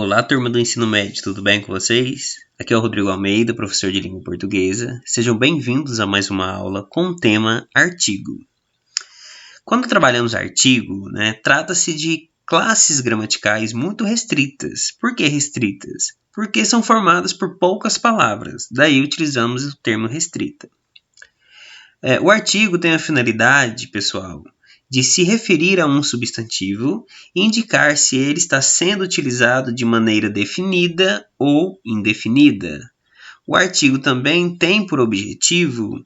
Olá, turma do ensino médio, tudo bem com vocês? Aqui é o Rodrigo Almeida, professor de língua portuguesa. Sejam bem-vindos a mais uma aula com o tema artigo. Quando trabalhamos artigo, trata-se de classes gramaticais muito restritas. Por que restritas? Porque são formadas por poucas palavras, daí utilizamos o termo restrita. O artigo tem a finalidade, pessoal, de se referir a um substantivo e indicar se ele está sendo utilizado de maneira definida ou indefinida. O artigo também tem por objetivo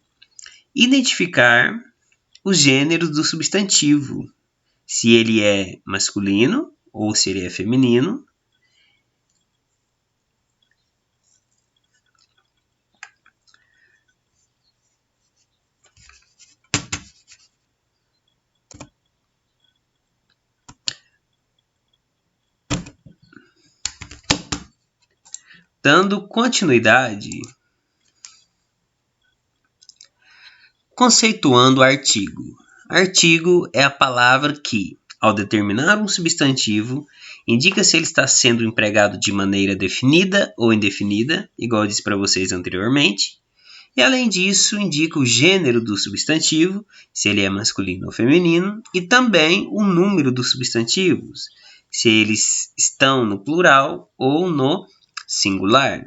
identificar os gêneros do substantivo, se ele é masculino ou se ele é feminino, dando continuidade, conceituando o artigo. Artigo é a palavra que, ao determinar um substantivo, indica se ele está sendo empregado de maneira definida ou indefinida, igual eu disse para vocês anteriormente. E, além disso, indica o gênero do substantivo, se ele é masculino ou feminino, e também o número dos substantivos, se eles estão no plural ou no singular.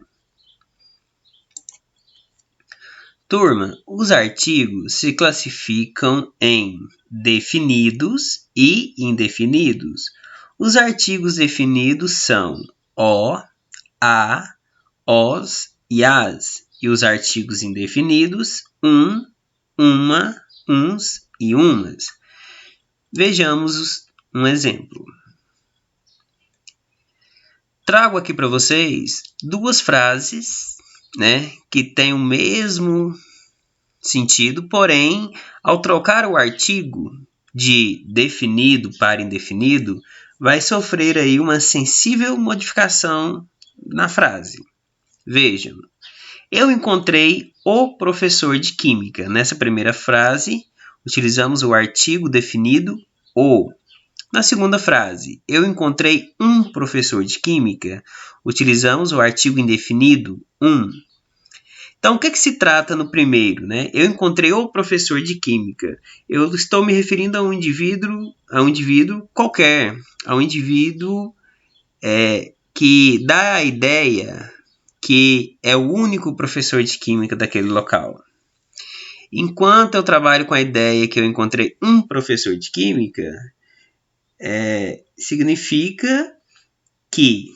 Turma, os artigos se classificam em definidos e indefinidos. Os artigos definidos são o, a, os e as. E os artigos indefinidos, uma, uns e umas. Vejamos um exemplo. Trago aqui para vocês duas frases, que têm o mesmo sentido, porém, ao trocar o artigo de definido para indefinido, vai sofrer aí uma sensível modificação na frase. Vejam, eu encontrei o professor de química. Nessa primeira frase, utilizamos o artigo definido o. Na segunda frase, eu encontrei um professor de química, utilizamos o artigo indefinido um. Então, o que se trata no primeiro? Eu encontrei o professor de química. Eu estou me referindo a um indivíduo qualquer, a um indivíduo que dá a ideia que é o único professor de química daquele local. Enquanto eu trabalho com a ideia que eu encontrei um professor de química, significa que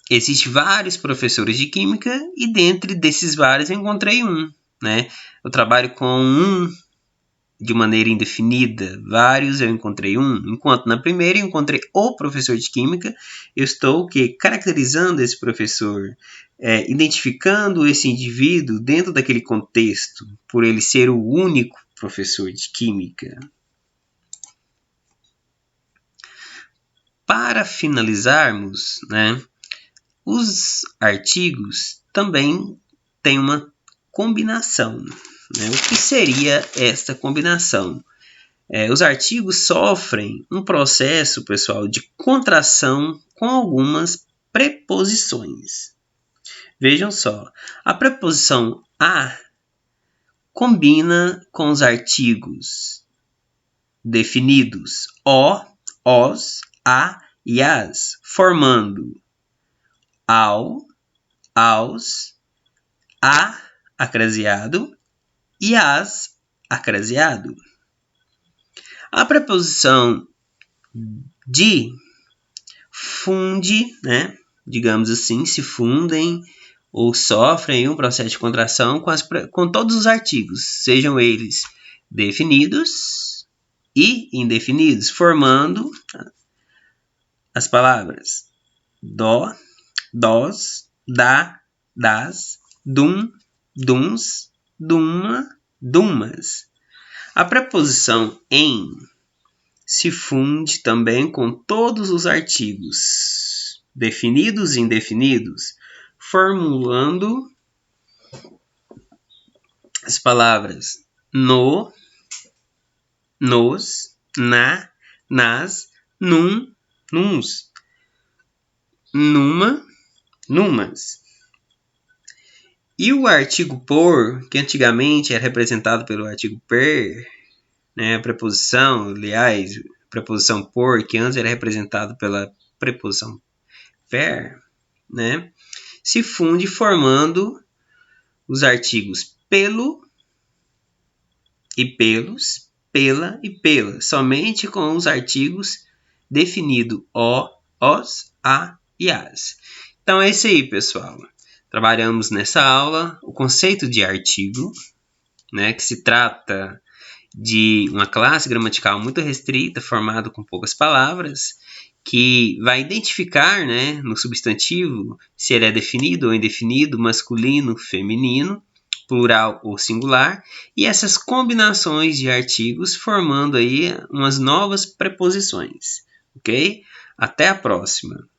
existem vários professores de química e dentre desses vários eu encontrei um. Eu trabalho com um de maneira indefinida, vários eu encontrei um. Enquanto na primeira eu encontrei o professor de química, eu estou caracterizando esse professor, identificando esse indivíduo dentro daquele contexto, por ele ser o único professor de química. Para finalizarmos, os artigos também têm uma combinação. O que seria esta combinação? Os artigos sofrem um processo, pessoal, de contração com algumas preposições. Vejam só, a preposição a combina com os artigos definidos o, os, a e as, formando ao, aos, a acraseado e as acraseado. A preposição de funde, digamos assim, se fundem ou sofrem um processo de contração com todos os artigos, sejam eles definidos e indefinidos, formando as palavras dó, dós, dá, das, dum, duns, duma, dumas. A preposição em se funde também com todos os artigos definidos e indefinidos, formulando as palavras no, nos, na, nas, num, nuns. numa, numas. E o artigo por, que antigamente era representado pelo artigo per, né, a preposição, aliás, a preposição por, que antes era representado pela preposição per, né, se funde formando os artigos pelo e pelos, pela e pela, somente com os artigos definido o, os, a e as. Então é isso aí, pessoal. Trabalhamos nessa aula o conceito de artigo, né, que se trata de uma classe gramatical muito restrita, formada com poucas palavras, que vai identificar, né, no substantivo se ele é definido ou indefinido, masculino, feminino, plural ou singular, e essas combinações de artigos formando aí umas novas preposições, ok? Até a próxima!